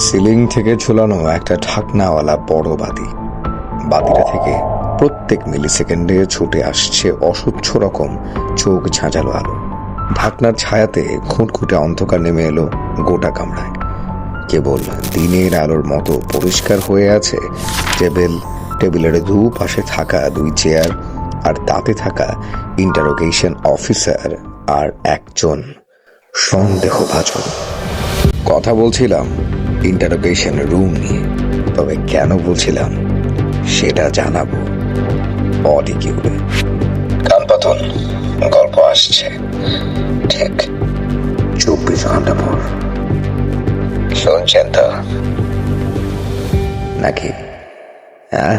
Ceiling থেকে ঝুলানো একটা ঢাকনাওয়ালা বড় বাতি। বাতিটা থেকে প্রত্যেক মিলি সেকেন্ডে ছুটে আসছে অসহ্য রকম চোখ ঝাঁঝালো আলো। ঢাকনার ছায়াতে খুঁটখুটে অন্ধকার নেমে এলো গোটা কামরায়। কেবল দিনের আলোর মতো পরিষ্কার হয়ে আছে টেবিলের দুপাশে থাকা 2 চেয়ার, আর তাতে থাকা ইন্টারোগেশন অফিসার আর একজন সন্দেহভাজন। কথা বলছিলাম ইন্টারোগেশন রুম নিয়ে, তবে কেন বলছিলাম সেটা জানাবো অডিকিউরে। কান পাতুন, গল্প আসছে ঠিক 24 ঘন্টা পর। শুনছেন তো নাকি? হ্যাঁ।